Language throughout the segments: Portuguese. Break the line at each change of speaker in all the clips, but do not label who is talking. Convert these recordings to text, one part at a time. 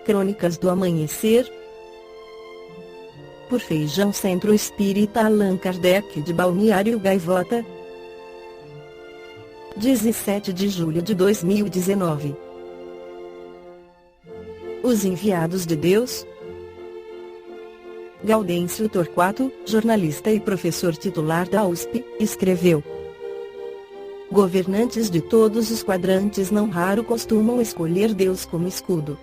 Crônicas do Amanhecer. Por Feijão Centro Espírita Allan Kardec de Balneário Gaivota. 17 de julho de 2019. Os Enviados de Deus. Gaudêncio Torquato, jornalista e professor titular da USP, escreveu: governantes de todos os quadrantes não raro costumam escolher Deus como escudo.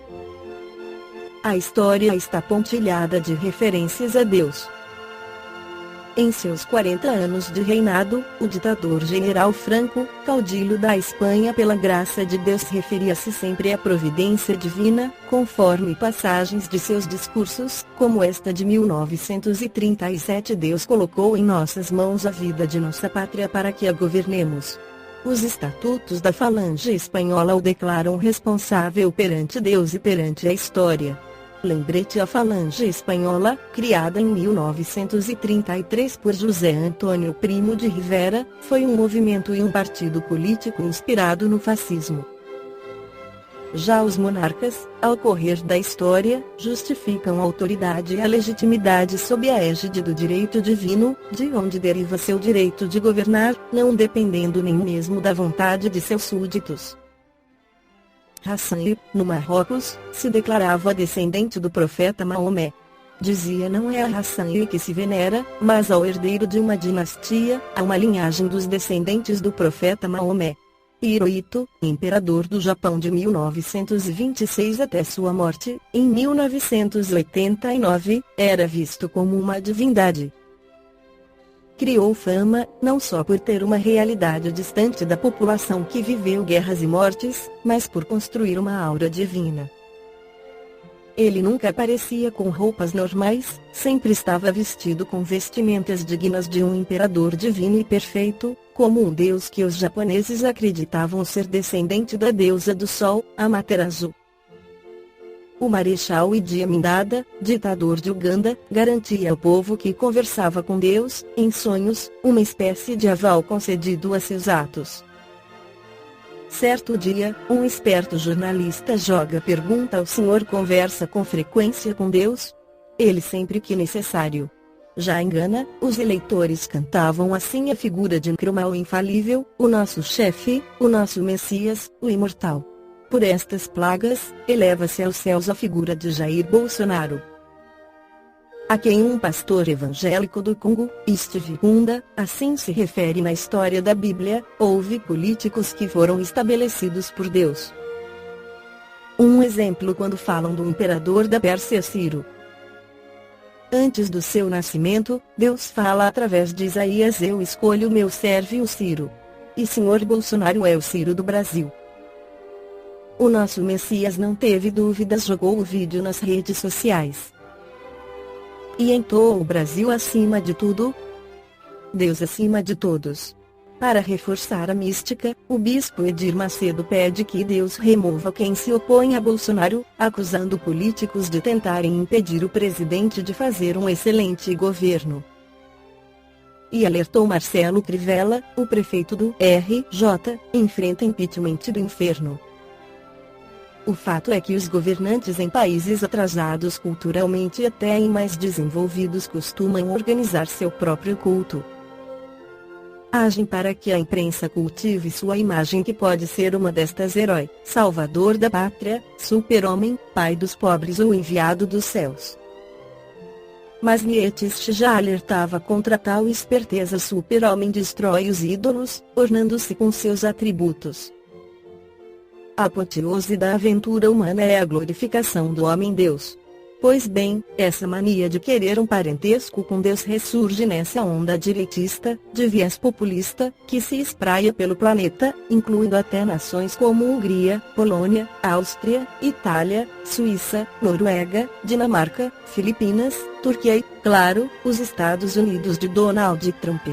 A história está pontilhada de referências a Deus. Em seus 40 anos de reinado, o ditador General Franco, caudilho da Espanha pela graça de Deus, referia-se sempre à providência divina, conforme passagens de seus discursos, como esta de 1937: Deus colocou em nossas mãos a vida de nossa pátria para que a governemos. Os estatutos da Falange Espanhola o declaram responsável perante Deus e perante a história. Lembrete: a Falange Espanhola, criada em 1933 por José Antônio Primo de Rivera, foi um movimento e um partido político inspirado no fascismo. Já os monarcas, ao correr da história, justificam a autoridade e a legitimidade sob a égide do direito divino, de onde deriva seu direito de governar, não dependendo nem mesmo da vontade de seus súditos. Hassan, no Marrocos, se declarava descendente do profeta Maomé. Dizia: não é a Hassan que se venera, mas ao herdeiro de uma dinastia, a uma linhagem dos descendentes do profeta Maomé. Hirohito, imperador do Japão de 1926 até sua morte, em 1989, era visto como uma divindade. Criou fama, não só por ter uma realidade distante da população que viveu guerras e mortes, mas por construir uma aura divina. Ele nunca aparecia com roupas normais, sempre estava vestido com vestimentas dignas de um imperador divino e perfeito, como um deus que os japoneses acreditavam ser descendente da deusa do sol, Amaterasu. O Marechal Idi Amin Dada, ditador de Uganda, garantia ao povo que conversava com Deus, em sonhos, uma espécie de aval concedido a seus atos. Certo dia, um esperto jornalista joga pergunta ao senhor: conversa com frequência com Deus? Ele: sempre que necessário. Já em Gana, os eleitores cantavam assim a figura de Nkrumah o infalível, o nosso chefe, o nosso Messias, o imortal. Por estas plagas, eleva-se aos céus a figura de Jair Bolsonaro, a quem um pastor evangélico do Congo, Steve Kunda, assim se refere na história da Bíblia: houve políticos que foram estabelecidos por Deus. Um exemplo quando falam do imperador da Pérsia Ciro. Antes do seu nascimento, Deus fala através de Isaías: eu escolho meu servo o Ciro. E senhor Bolsonaro é o Ciro do Brasil. O nosso Messias não teve dúvidas, jogou o vídeo nas redes sociais e entoou: o Brasil acima de tudo, Deus acima de todos. Para reforçar a mística, o bispo Edir Macedo pede que Deus remova quem se opõe a Bolsonaro, acusando políticos de tentarem impedir o presidente de fazer um excelente governo. E alertou: Marcelo Crivella, o prefeito do RJ, enfrenta impeachment do inferno. O fato é que os governantes em países atrasados culturalmente e até em mais desenvolvidos costumam organizar seu próprio culto. Agem para que a imprensa cultive sua imagem, que pode ser uma destas: herói, salvador da pátria, super-homem, pai dos pobres ou enviado dos céus. Mas Nietzsche já alertava contra tal esperteza: super-homem destrói os ídolos, ornando-se com seus atributos. A apoteose da aventura humana é a glorificação do homem-deus. Pois bem, essa mania de querer um parentesco com Deus ressurge nessa onda direitista, de viés populista, que se espraia pelo planeta, incluindo até nações como Hungria, Polônia, Áustria, Itália, Suíça, Noruega, Dinamarca, Filipinas, Turquia e, claro, os Estados Unidos de Donald Trump.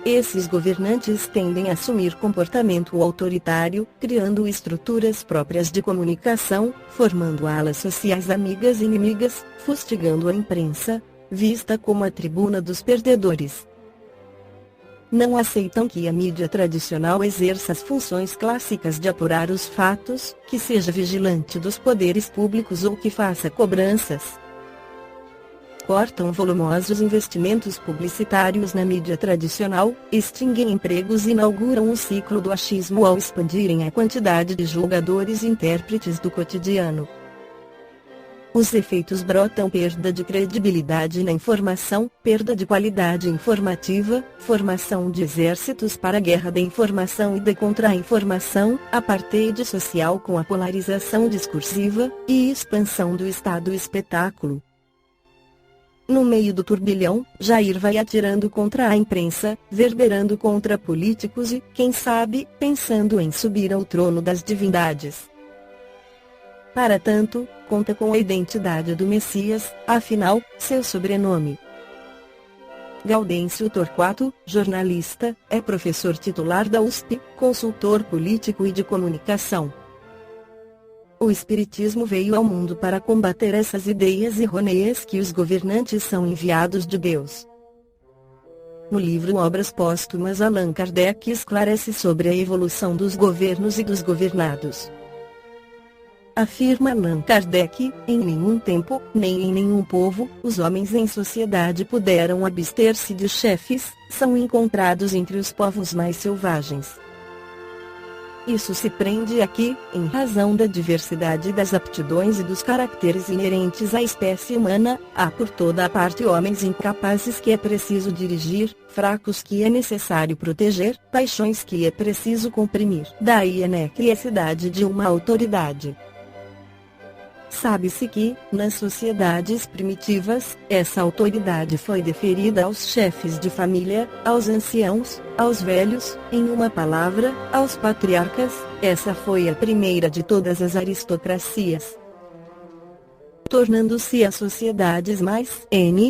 Esses governantes tendem a assumir comportamento autoritário, criando estruturas próprias de comunicação, formando alas sociais amigas e inimigas, fustigando a imprensa, vista como a tribuna dos perdedores. não aceitam que a mídia tradicional exerça as funções clássicas de apurar os fatos, que seja vigilante dos poderes públicos ou que faça cobranças. Cortam volumosos investimentos publicitários na mídia tradicional, extinguem empregos e inauguram um ciclo do achismo ao expandirem a quantidade de julgadores e intérpretes do cotidiano. Os efeitos brotam: perda de credibilidade na informação, perda de qualidade informativa, formação de exércitos para a guerra da informação e da contra-informação, apartheid social com a polarização discursiva, e expansão do Estado espetáculo. No meio do turbilhão, Jair vai atirando contra a imprensa, verberando contra políticos e, quem sabe, pensando em subir ao trono das divindades. Para tanto, conta com a identidade do Messias, afinal, seu sobrenome. Gaudêncio Torquato, jornalista, é professor titular da USP, consultor político e de comunicação. O Espiritismo veio ao mundo para combater essas ideias errôneas que os governantes são enviados de Deus. No livro Obras Póstumas, Allan Kardec esclarece sobre a evolução dos governos e dos governados. Afirma Allan Kardec: em nenhum tempo, nem em nenhum povo, os homens em sociedade puderam abster-se de chefes, são encontrados entre os povos mais selvagens. Isso se prende aqui, em razão da diversidade das aptidões e dos caracteres inerentes à espécie humana, há por toda a parte homens incapazes que é preciso dirigir, fracos que é necessário proteger, paixões que é preciso comprimir. Daí a necessidade de uma autoridade. Sabe-se que, nas sociedades primitivas, essa autoridade foi deferida aos chefes de família, aos anciãos, aos velhos, em uma palavra, aos patriarcas. Essa foi a primeira de todas as aristocracias. Tornando-se as sociedades mais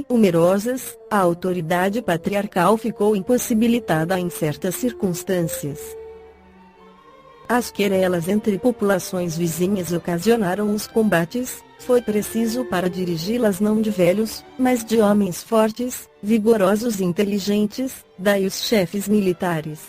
numerosas, a autoridade patriarcal ficou impossibilitada em certas circunstâncias. As querelas entre populações vizinhas ocasionaram os combates, foi preciso para dirigi-las não de velhos, mas de homens fortes, vigorosos e inteligentes, daí os chefes militares.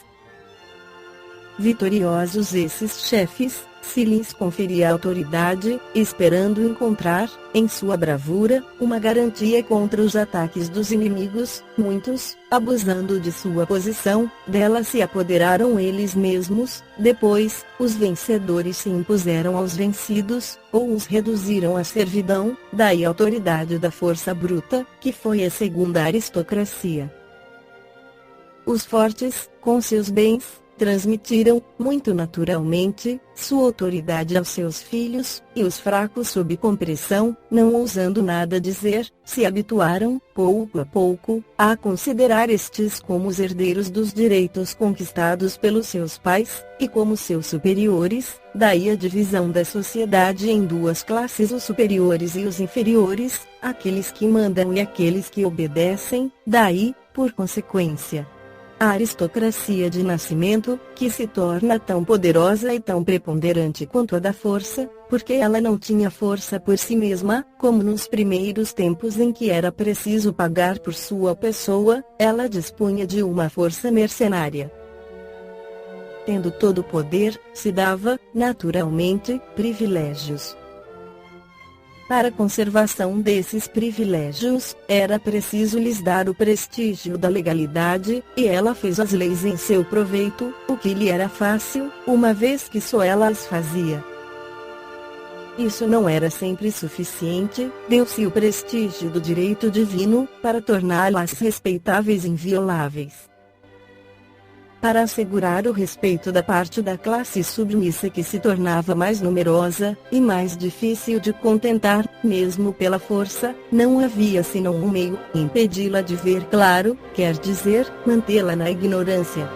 Vitoriosos esses chefes, se lhes conferia autoridade, esperando encontrar, em sua bravura, uma garantia contra os ataques dos inimigos, muitos, abusando de sua posição, dela se apoderaram eles mesmos. Depois, os vencedores se impuseram aos vencidos, ou os reduziram à servidão, daí a autoridade da força bruta, que foi a segunda aristocracia. Os fortes, com seus bens, transmitiram, muito naturalmente, sua autoridade aos seus filhos, e os fracos sob compressão, não ousando nada dizer, se habituaram, pouco a pouco, a considerar estes como os herdeiros dos direitos conquistados pelos seus pais, e como seus superiores. Daí a divisão da sociedade em duas classes: os superiores e os inferiores, aqueles que mandam e aqueles que obedecem. Daí, por consequência, a aristocracia de nascimento, que se torna tão poderosa e tão preponderante quanto a da força, porque ela não tinha força por si mesma, como nos primeiros tempos em que era preciso pagar por sua pessoa, ela dispunha de uma força mercenária. Tendo todo o poder, se dava, naturalmente, privilégios. Para a conservação desses privilégios, era preciso lhes dar o prestígio da legalidade, e ela fez as leis em seu proveito, o que lhe era fácil, uma vez que só ela as fazia. Isso não era sempre suficiente, deu-se o prestígio do direito divino, para torná-las respeitáveis e invioláveis. Para assegurar o respeito da parte da classe submissa, que se tornava mais numerosa, e mais difícil de contentar, mesmo pela força, não havia senão um meio: impedi-la de ver claro, quer dizer, mantê-la na ignorância.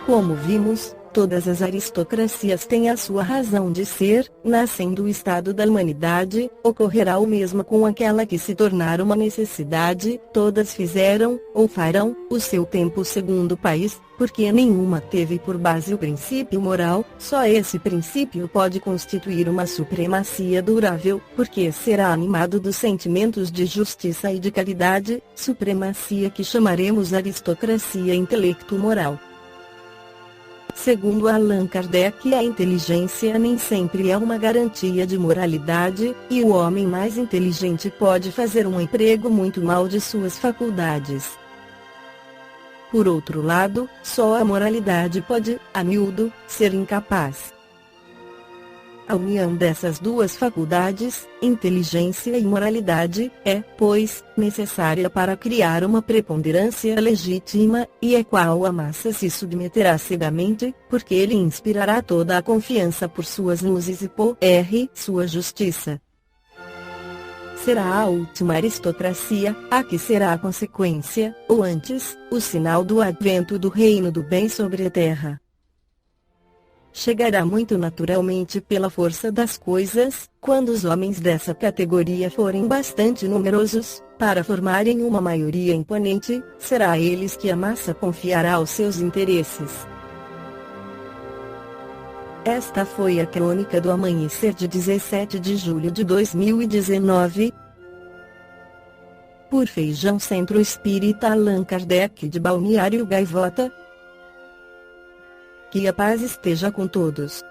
Como vimos, todas as aristocracias têm a sua razão de ser, nascendo o estado da humanidade, ocorrerá o mesmo com aquela que se tornar uma necessidade, todas fizeram, ou farão, o seu tempo segundo o país, porque nenhuma teve por base o princípio moral, só esse princípio pode constituir uma supremacia durável, porque será animado dos sentimentos de justiça e de caridade, supremacia que chamaremos aristocracia intelecto-moral. Segundo Allan Kardec, a inteligência nem sempre é uma garantia de moralidade, e o homem mais inteligente pode fazer um emprego muito mau de suas faculdades. Por outro lado, só a moralidade pode, a miúdo, ser incapaz. A união dessas duas faculdades, inteligência e moralidade, é, pois, necessária para criar uma preponderância legítima, e a qual a massa se submeterá cegamente, porque ele inspirará toda a confiança por suas luzes e por sua justiça. Será a última aristocracia, a que será a consequência, ou antes, o sinal do advento do reino do bem sobre a terra. Chegará muito naturalmente pela força das coisas, quando os homens dessa categoria forem bastante numerosos, para formarem uma maioria imponente, será a eles que a massa confiará os seus interesses. Esta foi a crônica do amanhecer de 17 de julho de 2019. Por Feijão Centro Espírita Allan Kardec de Balneário Gaivota. Que a paz esteja com todos.